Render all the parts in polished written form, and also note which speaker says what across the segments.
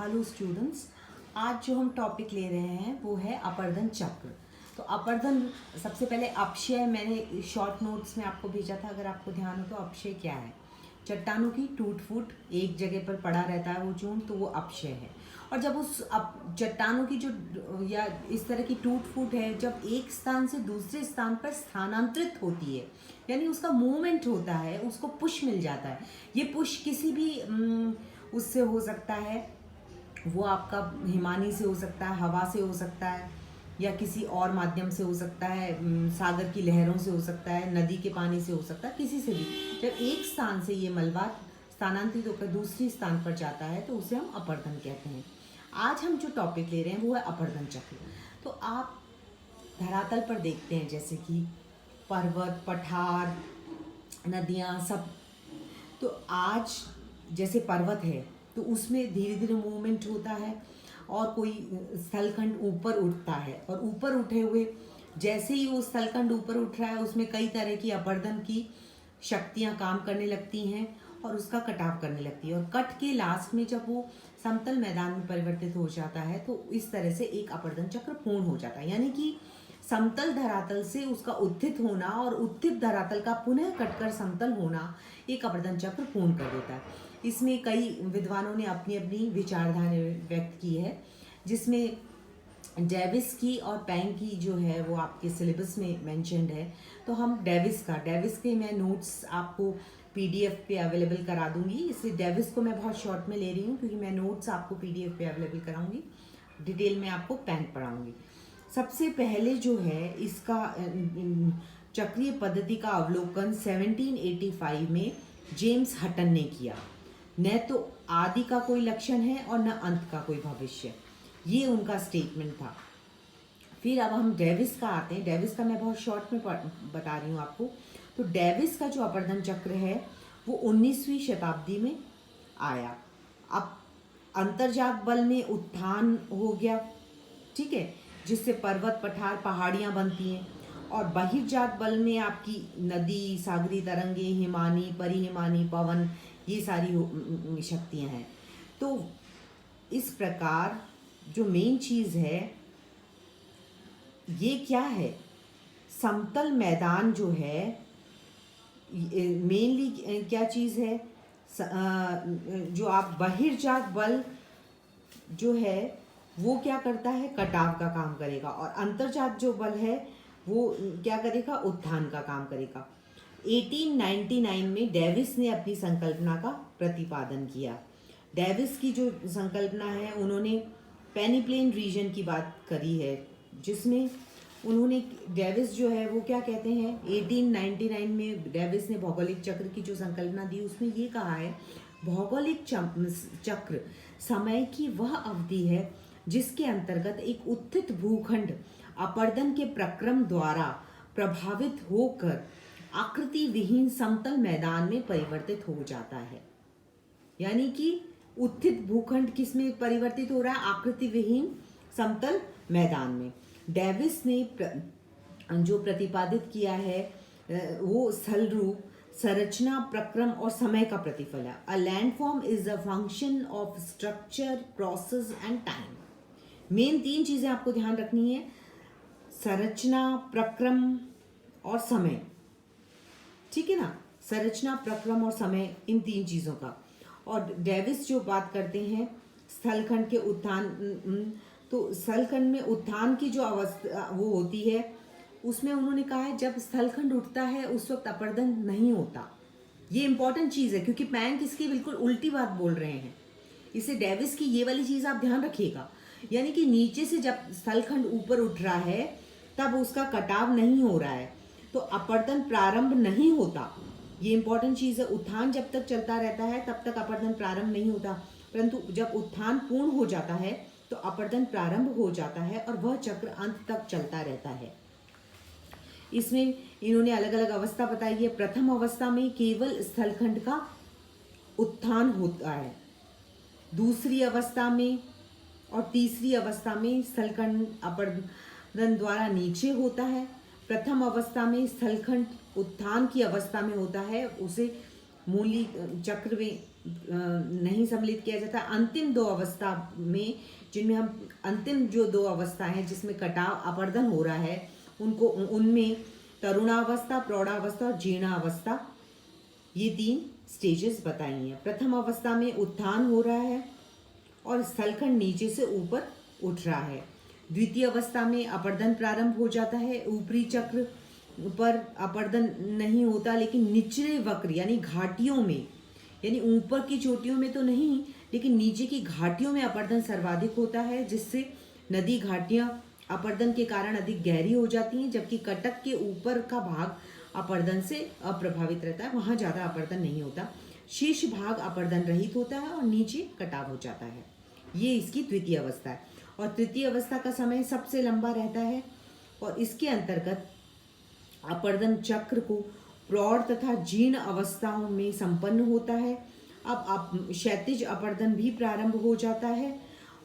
Speaker 1: Hello students, आज जो हम टॉपिक ले रहे हैं वो है अपर्दन चक्र। तो अपर्दन, सबसे पहले अपक्षय मैंने शॉर्ट नोट्स में आपको भेजा था, अगर आपको ध्यान हो तो। अपक्षय क्या है? चट्टानों की टूट फूट, एक जगह पर पड़ा रहता है वो चूर्ण, तो वो अपक्षय है। और जब उस चट्टानों की जो या इस तरह की टूट फूट है, जब एक स्थान से दूसरे स्थान पर स्थानांतरित होती है, यानी उसका मूवमेंट होता है, उसको पुश मिल जाता है। ये पुश किसी भी उससे हो सकता है, वो आपका हिमानी से हो सकता है, हवा से हो सकता है, या किसी और माध्यम से हो सकता है, सागर की लहरों से हो सकता है, नदी के पानी से हो सकता है, किसी से भी। जब एक स्थान से ये मलबा स्थानांतरित होकर दूसरी स्थान पर जाता है तो उसे हम अपर्दन कहते हैं। आज हम जो टॉपिक ले रहे हैं वो है अपर्दन चक्र। तो आप धरातल पर देखते हैं जैसे कि पर्वत, पठार, नदियाँ सब। तो आज जैसे पर्वत है तो उसमें धीरे धीरे मूवमेंट होता है, और कोई स्थलखंड ऊपर उठता है, और ऊपर उठे हुए जैसे ही वो स्थलखंड ऊपर उठ रहा है उसमें कई तरह की अपर्दन की शक्तियाँ काम करने लगती हैं और उसका कटाव करने लगती है। और कट के लास्ट में जब वो समतल मैदान में परिवर्तित हो जाता है तो इस तरह से एक अपर्दन चक्र पूर्ण हो जाता है। यानी कि समतल धरातल से उसका उत्थित होना और उत्थित धरातल का पुनः कटकर समतल होना एक अपर्दन चक्र पूर्ण कर देता है। इसमें कई विद्वानों ने अपनी अपनी विचारधारा व्यक्त की है, जिसमें डेविस की और पैंग की जो है वो आपके सिलेबस में मेंशन्ड है। तो हम डेविस के मैं नोट्स आपको पीडीएफ पे अवेलेबल करा दूंगी, इसलिए डेविस को मैं बहुत शॉर्ट में ले रही हूँ क्योंकि मैं नोट्स आपको पीडीएफ पे अवेलेबल कराऊंगी, डिटेल में आपको पैंग पढ़ाऊंगी। सबसे पहले जो है इसका चक्रीय पद्धति का अवलोकन 1785 में जेम्स हटन ने किया। न तो आदि का कोई लक्षण है और न अंत का कोई भविष्य, ये उनका स्टेटमेंट था। फिर अब हम डेविस का आते हैं। डेविस का मैं बहुत शॉर्ट में बता रही हूँ आपको। तो डेविस का जो अपर्दन चक्र है वो 19वीं शताब्दी में आया। अब अंतर्जात बल में उत्थान हो गया, ठीक है, जिससे पर्वत, पठार, पहाड़ियाँ बनती हैं। और बहिर्जात बल में आपकी नदी, सागरी तरंगे, हिमानी, परिहिमानी, पवन, ये सारी शक्तियाँ हैं। तो इस प्रकार जो मेन चीज़ है ये क्या है, समतल मैदान जो है मेनली क्या चीज़ है, जो आप बहिर्जात बल जो है वो क्या करता है, कटाव का काम करेगा, और अंतर्जात जो बल है वो क्या करेगा, उत्थान का काम करेगा। 1899 में डेविस ने अपनी संकल्पना का प्रतिपादन किया। डेविस की जो संकल्पना है, उन्होंने पेनिप्लेन रीजन की बात करी है, जिसमें उन्होंने डेविस जो है वो क्या कहते हैं, 1899 में डेविस ने भौगोलिक चक्र की जो संकल्पना दी उसमें ये कहा है, भौगोलिक चक्र समय की वह अवधि है जिसके अंतर्गत एक उत्थित भूखंड अपर्दन के प्रक्रम द्वारा प्रभावित होकर आकृति विहीन समतल मैदान में परिवर्तित हो जाता है। यानी कि उत्थित भूखंड किस में परिवर्तित हो रहा है, आकृति विहीन समतल मैदान में। डेविस ने जो प्रतिपादित किया है वो स्थल रूप, संरचना, प्रक्रम और समय का प्रतिफल है। A landform is a function of structure, process and time. Main 3 चीजें आपको ध्यान रखनी है, संरचना, प्रक्रम और समय, ठीक है ना। संरचना, प्रक्रम और समय, इन 3 चीजों का। और डेविस जो बात करते हैं स्थलखंड के उत्थान, तो स्थलखंड में उत्थान की जो अवस्था वो होती है, उसमें उन्होंने कहा है जब स्थलखंड उठता है उस वक्त अपर्दन नहीं होता। ये इंपॉर्टेंट चीज़ है क्योंकि पैंक इसकी बिल्कुल उल्टी बात बोल रहे हैं। इसे डेविस की ये वाली चीज़ आप ध्यान रखिएगा, यानी कि नीचे से जब स्थलखंड ऊपर उठ रहा है तब उसका कटाव नहीं हो रहा है, तो अपर्दन प्रारंभ नहीं होता। ये इंपॉर्टेंट चीज़ है। उत्थान जब तक चलता रहता है तब तक अपर्दन प्रारंभ नहीं होता, परंतु जब उत्थान पूर्ण हो जाता है तो अपर्दन प्रारंभ हो जाता है और वह चक्र अंत तक चलता रहता है। इसमें इन्होंने अलग अलग अवस्था बताई है। प्रथम अवस्था में केवल स्थलखंड का उत्थान होता है, दूसरी अवस्था में और तीसरी अवस्था में स्थलखंड अपर्दन द्वारा नीचे होता है। प्रथम अवस्था में स्थलखंड उत्थान की अवस्था में होता है, उसे मूली चक्र में नहीं सम्मिलित किया जाता। अंतिम दो अवस्था में, जिनमें हम अंतिम जो दो अवस्था हैं जिसमें कटाव अपर्दन हो रहा है, उनको उनमें तरुणावस्था, प्रौढ़ावस्था और जीर्णावस्था, ये 3 स्टेजेस बताई हैं। प्रथम अवस्था में उत्थान हो रहा है और स्थलखंड नीचे से ऊपर उठ रहा है। द्वितीय अवस्था में अपर्दन प्रारंभ हो जाता है। ऊपरी चक्र पर अपर्दन नहीं होता, लेकिन निचले वक्र यानी घाटियों में, यानी ऊपर की चोटियों में तो नहीं, लेकिन नीचे की घाटियों में अपर्दन सर्वाधिक होता है, जिससे नदी घाटियां अपर्दन के कारण अधिक गहरी हो जाती हैं, जबकि कटक के ऊपर का भाग अपर्दन से अप्रभावित रहता है, वहाँ ज़्यादा अपर्दन नहीं होता। शीर्ष भाग अपर्दन रहित होता है और नीचे कटाव हो जाता है। ये इसकी द्वितीय अवस्था है। और तृतीय अवस्था का समय सबसे लंबा रहता है और इसके अंतर्गत अपर्दन चक्र को प्रौढ़ तथा जीर्ण अवस्थाओं में संपन्न होता है। अब क्षैतिज अपर्दन भी प्रारंभ हो जाता है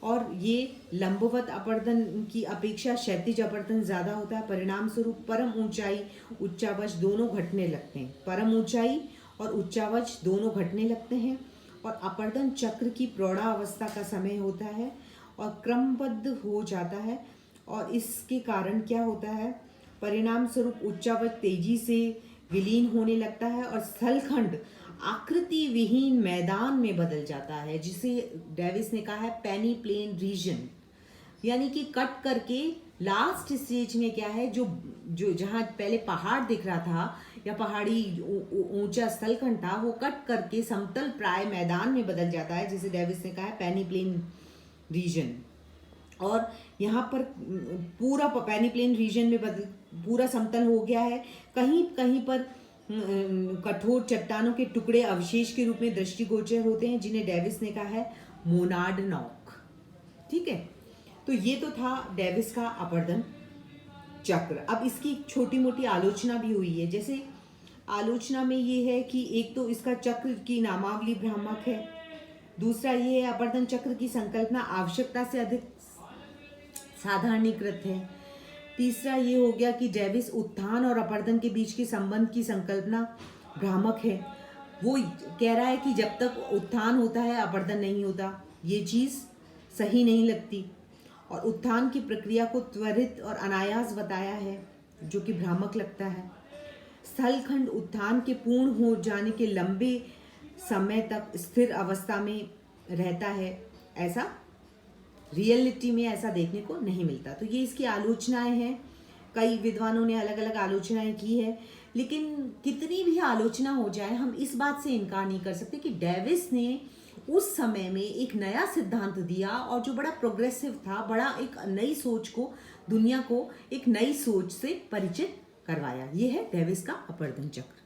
Speaker 1: और ये लंबवत अपर्दन की अपेक्षा क्षैतिज अपर्दन ज़्यादा होता है। परिणाम स्वरूप परम ऊंचाई, उच्चावच दोनों घटने लगते हैं। परम ऊंचाई और उच्चावच दोनों घटने लगते हैं और अपर्दन चक्र की प्रौढ़ावस्था का समय होता है और क्रमबद्ध हो जाता है। और इसके कारण क्या होता है, परिणाम स्वरूप उच्चावच तेजी से विलीन होने लगता है और स्थलखंड आकृति विहीन मैदान में बदल जाता है, जिसे डेविस ने कहा है पेनी प्लेन रीजन। यानी कि कट करके लास्ट स्टेज में क्या है, जो जो जहाँ पहले पहाड़ दिख रहा था या पहाड़ी ऊंचा स्थलखंड था, वो कट करके समतल प्राय मैदान में बदल जाता है, जिसे डेविस ने कहा है पेनी प्लेन रीजन। और यहाँ पर पूरा पैनी प्लेन रीजन में पूरा समतल हो गया है। कहीं कहीं पर कठोर चट्टानों के टुकड़े अवशेष के रूप में दृष्टिगोचर होते हैं, जिन्हें डेविस ने कहा है मोनाड नॉक। ठीक है, तो ये तो था डेविस का अपर्दन चक्र। अब इसकी छोटी मोटी आलोचना भी हुई है। जैसे आलोचना में ये है कि एक तो इसका चक्र की नामावली भ्रामक है, दूसरा ये है अपर्दन चक्र की संकल्पना आवश्यकता से अधिक साधारणीकृत है, तीसरा ये हो गया कि डेविस उत्थान और अपर्दन के बीच के संबंध की संकल्पना भ्रामक है। वो कह रहा है कि जब तक उत्थान होता है अपर्दन नहीं होता, ये चीज़ सही नहीं लगती। और उत्थान की प्रक्रिया को त्वरित और अनायास बताया है, जो कि भ्रामक लगता है। स्थलखंड उत्थान के पूर्ण हो जाने के लंबे समय तक स्थिर अवस्था में रहता है, ऐसा रियलिटी में ऐसा देखने को नहीं मिलता। तो ये इसकी आलोचनाएं हैं। कई विद्वानों ने अलग अलग आलोचनाएं की है, लेकिन कितनी भी आलोचना हो जाए, हम इस बात से इनकार नहीं कर सकते कि डेविस ने उस समय में एक नया सिद्धांत दिया और जो बड़ा प्रोग्रेसिव था, बड़ा एक नई सोच को, दुनिया को एक नई सोच से परिचित करवाया। ये है डेविस का अपर्दन चक्र।